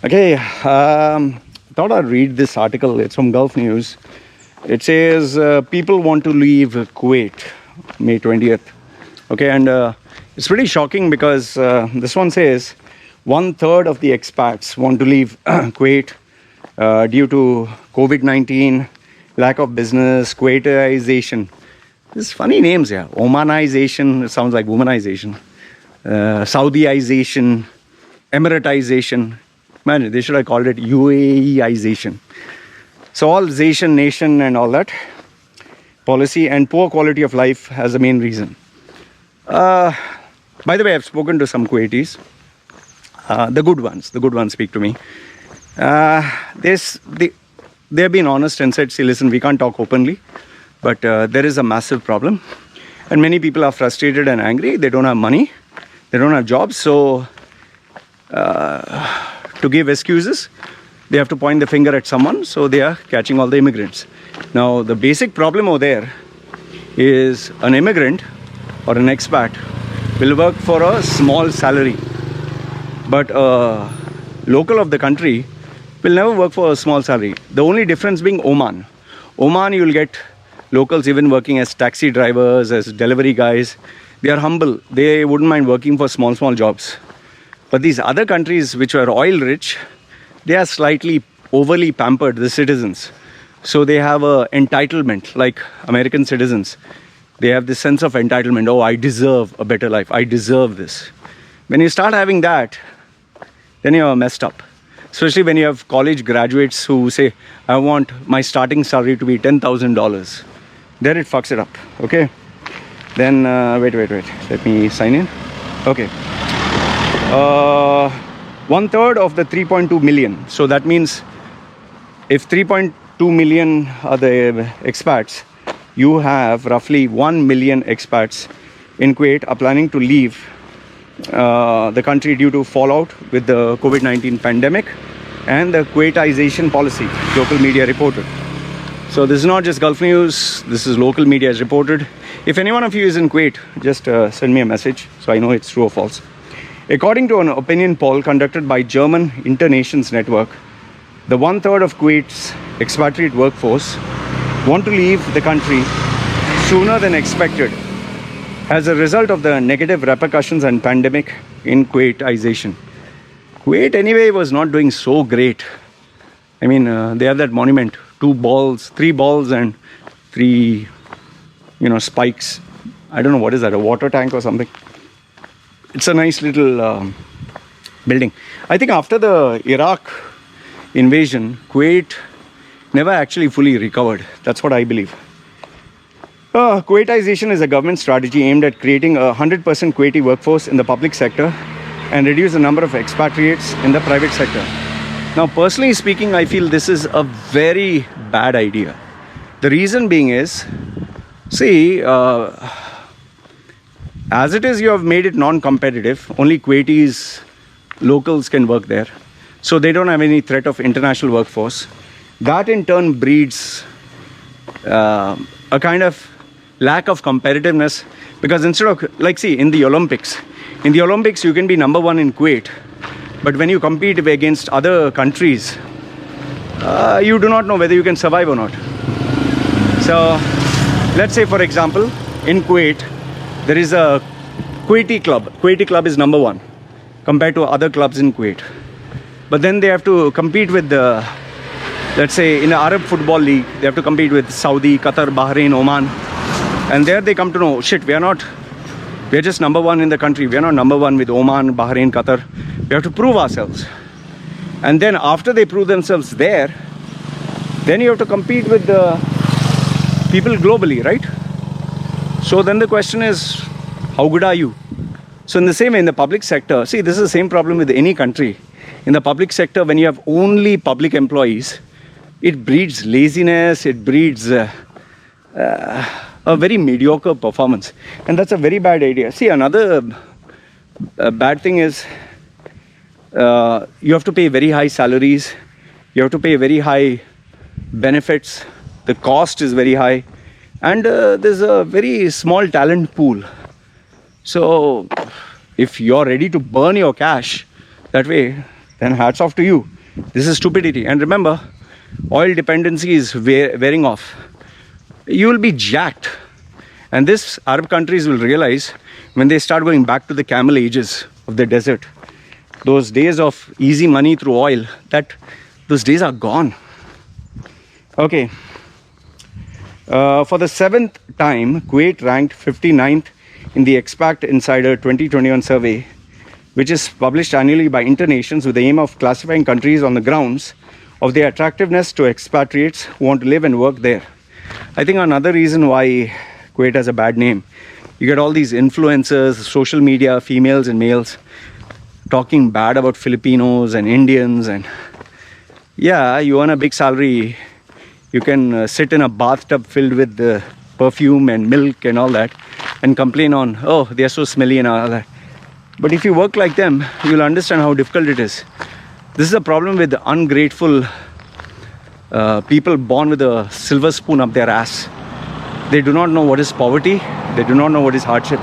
Okay, thought I'd read this article. It's from Gulf News. It says people want to leave Kuwait, May 20th. Okay, and it's pretty shocking because this one says 1/3 of the expats want to leave Kuwait due to COVID-19, lack of business, Kuwaitization. These funny names, yeah. Omanization, it sounds like womanization. Saudiization, Emiratization. Man, they should have called it UAEization. So all Zation nation and all that policy and poor quality of life as the main reason. By the way, I've spoken to some Kuwaitis. The good ones speak to me. They've been honest and said, see, listen, we can't talk openly, but there is a massive problem. And many people are frustrated and angry. They don't have money. They don't have jobs. So to give excuses, they have to point the finger at someone, so they are catching all the immigrants. Now, the basic problem over there is an immigrant or an expat will work for a small salary, but a local of the country will never work for a small salary. The only difference being Oman. Oman, you will get locals even working as taxi drivers, as delivery guys. They are humble. They wouldn't mind working for small jobs. But these other countries which are oil rich, they are slightly overly pampered, the citizens. So they have a entitlement, like American citizens. They have this sense of entitlement. Oh, I deserve a better life. I deserve this. When you start having that, then you're messed up. Especially when you have college graduates who say, I want my starting salary to be $10,000. Then it fucks it up, okay? Then, wait. Let me sign in. Okay. 1/3 of the 3.2 million. So that means if 3.2 million are the expats, you have roughly 1 million expats in Kuwait are planning to leave the country due to fallout with the COVID-19 pandemic and the Kuwaitization policy, local media reported. So this is not just Gulf News, this is local media has reported. If any one of you is in Kuwait, just send me a message so I know it's true or false. According to an opinion poll conducted by German Internations Network, the 1/3 of Kuwait's expatriate workforce want to leave the country sooner than expected as a result of the negative repercussions and pandemic in Kuwaitization. Kuwait anyway was not doing so great. I mean, they have that monument, 3 balls and 3, spikes. I don't know, what is that, a water tank or something? It's a nice little building. I think after the Iraq invasion, Kuwait never actually fully recovered. That's what I believe. Kuwaitization is a government strategy aimed at creating a 100% Kuwaiti workforce in the public sector and reduce the number of expatriates in the private sector. Now, personally speaking, I feel this is a very bad idea. The reason being is, see, as it is, you have made it non-competitive. Only Kuwaitis, locals can work there. So they don't have any threat of international workforce. That in turn breeds a kind of lack of competitiveness. Because instead of, like, see, in the Olympics you can be number one in Kuwait. But when you compete against other countries, you do not know whether you can survive or not. So let's say, for example, in Kuwait, there is a Kuwaiti club. Kuwaiti club is number one compared to other clubs in Kuwait. But then they have to compete with the, let's say, in the Arab Football League, they have to compete with Saudi, Qatar, Bahrain, Oman. And there they come to know, shit, we are just number one in the country. We are not number one with Oman, Bahrain, Qatar. We have to prove ourselves. And then after they prove themselves there, then you have to compete with the people globally, right? So then the question is, how good are you? So in the same way, in the public sector, see, this is the same problem with any country. In the public sector, when you have only public employees, it breeds laziness, it breeds a very mediocre performance. And that's a very bad idea. See, another bad thing is you have to pay very high salaries. You have to pay very high benefits. The cost is very high. And there's a very small talent pool. So if you're ready to burn your cash that way, then hats off to you. This is stupidity. And remember, oil dependency is wearing off. You will be jacked. And this Arab countries will realize when they start going back to the camel ages of the desert. Those days of easy money through oil, those days are gone. Okay. For the 7th time, Kuwait ranked 59th in the Expat Insider 2021 survey, which is published annually by Internations with the aim of classifying countries on the grounds of their attractiveness to expatriates who want to live and work there. I think another reason why Kuwait has a bad name, you get all these influencers, social media, females and males, talking bad about Filipinos and Indians. And yeah, you earn a big salary, you can sit in a bathtub filled with perfume and milk and all that and complain on, oh, they're so smelly and all that. But if you work like them, you'll understand how difficult it is. This is a problem with ungrateful people born with a silver spoon up their ass. They do not know what is poverty. They do not know what is hardship.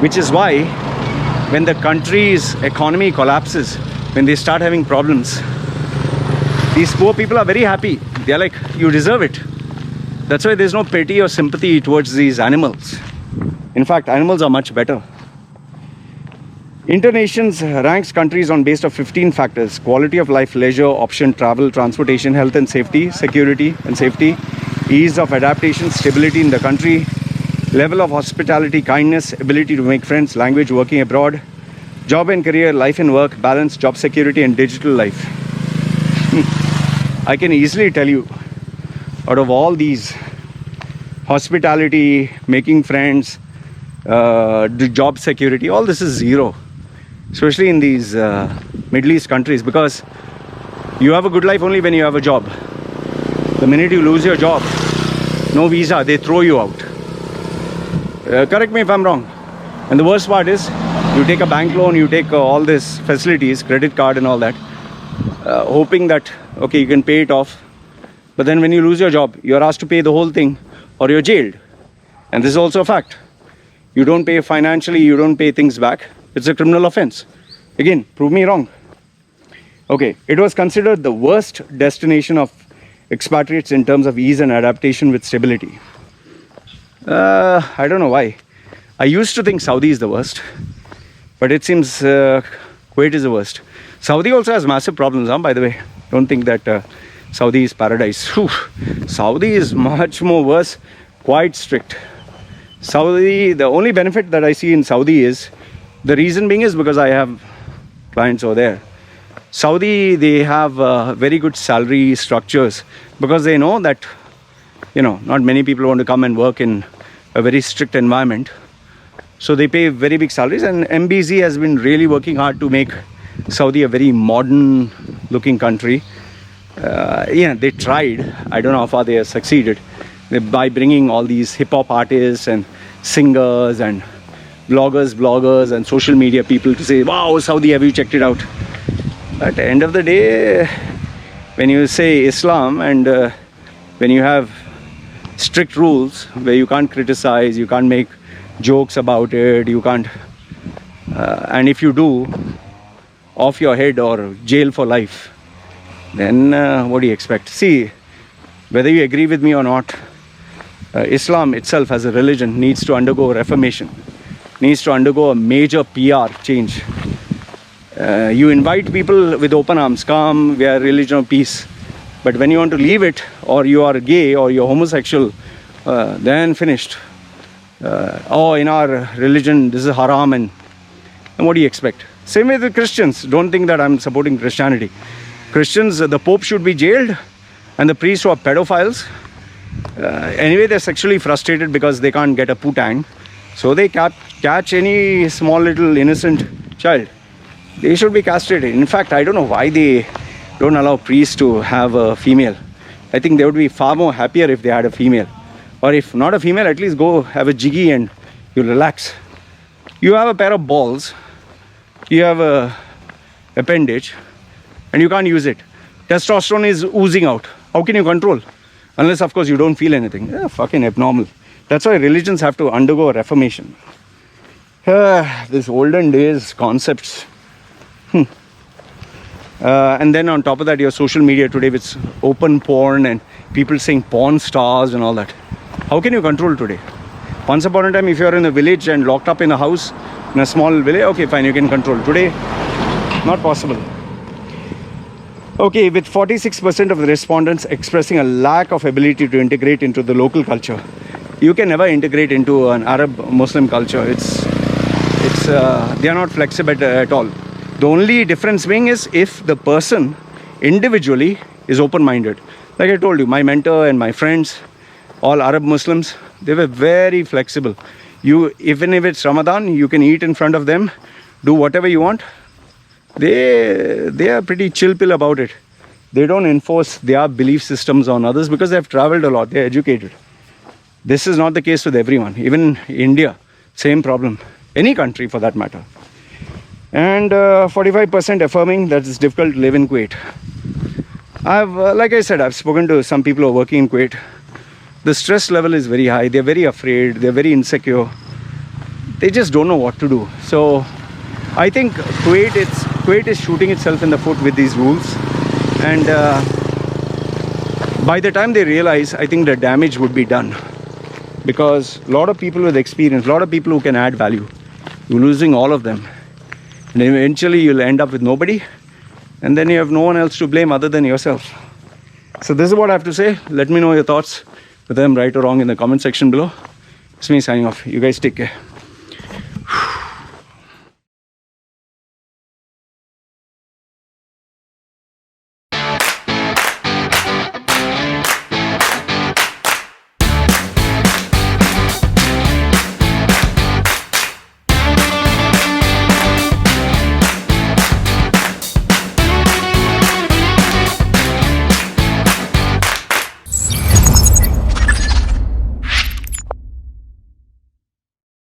Which is why when the country's economy collapses, when they start having problems, these poor people are very happy. They're like, you deserve it. That's why there's no pity or sympathy towards these animals. In fact, animals are much better. Internations ranks countries on base of 15 factors: quality of life, leisure, option, travel, transportation, health and safety, security and safety, ease of adaptation, stability in the country, level of hospitality, kindness, ability to make friends, language, working abroad, job and career, life and work, balance, job security and digital life. I can easily tell you, out of all these, hospitality, making friends, job security, all this is zero. Especially in these Middle East countries, because you have a good life only when you have a job. The minute you lose your job, no visa, they throw you out. Correct me if I'm wrong. And the worst part is, you take a bank loan, you take all these facilities, credit card and all that, hoping that, okay, you can pay it off. But then when you lose your job, you're asked to pay the whole thing or you're jailed. And this is also a fact. You don't pay financially, you don't pay things back. It's a criminal offense. Again, prove me wrong. Okay, it was considered the worst destination of expatriates in terms of ease and adaptation with stability. I don't know why. I used to think Saudi is the worst, but it seems Kuwait is the worst. Saudi also has massive problems, by the way. Don't think that Saudi is paradise. Whew. Saudi is much more worse, quite strict. Saudi, the only benefit that I see in Saudi is, the reason being is because I have clients over there. Saudi, they have very good salary structures because they know that, not many people want to come and work in a very strict environment. So they pay very big salaries, and MBZ has been really working hard to make Saudi a very modern looking country. They tried. I don't know how far they have succeeded by bringing all these hip hop artists and singers and bloggers and social media people to say, wow, Saudi, have you checked it out? At the end of the day, when you say Islam and when you have strict rules where you can't criticize, you can't make jokes about it, you can't, and if you do, off your head or jail for life, then what do you expect? See, whether you agree with me or not, Islam itself as a religion needs to undergo reformation, needs to undergo a major PR change. You invite people with open arms, come, we are a religion of peace. But when you want to leave it, or you are gay or you're homosexual, then finished. In our religion, this is haram, and what do you expect? Same way with Christians. Don't think that I'm supporting Christianity. Christians, the Pope should be jailed, and the priests who are pedophiles, anyway, they're sexually frustrated because they can't get a putang. So they catch any small little innocent child. They should be castrated. In fact, I don't know why they don't allow priests to have a female. I think they would be far more happier if they had a female. Or if not a female, at least go have a jiggy and you relax. You have a pair of balls, you have a appendage, and you can't use it. Testosterone is oozing out. How can you control? Unless, of course, you don't feel anything. Fucking abnormal. That's why religions have to undergo a reformation. This olden days concepts. And then on top of that, your social media today with open porn and people saying porn stars and all that. How can you control today? Once upon a time, if you are in a village and locked up in a house, in a small village, okay, fine, you can control. Today, not possible. Okay, with 46% of the respondents expressing a lack of ability to integrate into the local culture, you can never integrate into an Arab Muslim culture. They are not flexible at all. The only difference being is if the person individually is open-minded. Like I told you, my mentor and my friends, all Arab Muslims, they were very flexible. Even if it's Ramadan, you can eat in front of them, do whatever you want. They are pretty chill pill about it. They don't enforce their belief systems on others because they've traveled a lot, they're educated. This is not the case with everyone. Even India, same problem. Any country for that matter. And 45% affirming that it's difficult to live in Kuwait. Like I said, I've spoken to some people who are working in Kuwait. The stress level is very high. They're very afraid. They're very insecure. They just don't know what to do. So I think Kuwait is shooting itself in the foot with these rules. And by the time they realize, I think the damage would be done. Because a lot of people with experience, a lot of people who can add value, you're losing all of them. And eventually you'll end up with nobody. And then you have no one else to blame other than yourself. So this is what I have to say. Let me know your thoughts, whether I'm right or wrong, in the comment section below. It's me signing off. You guys take care.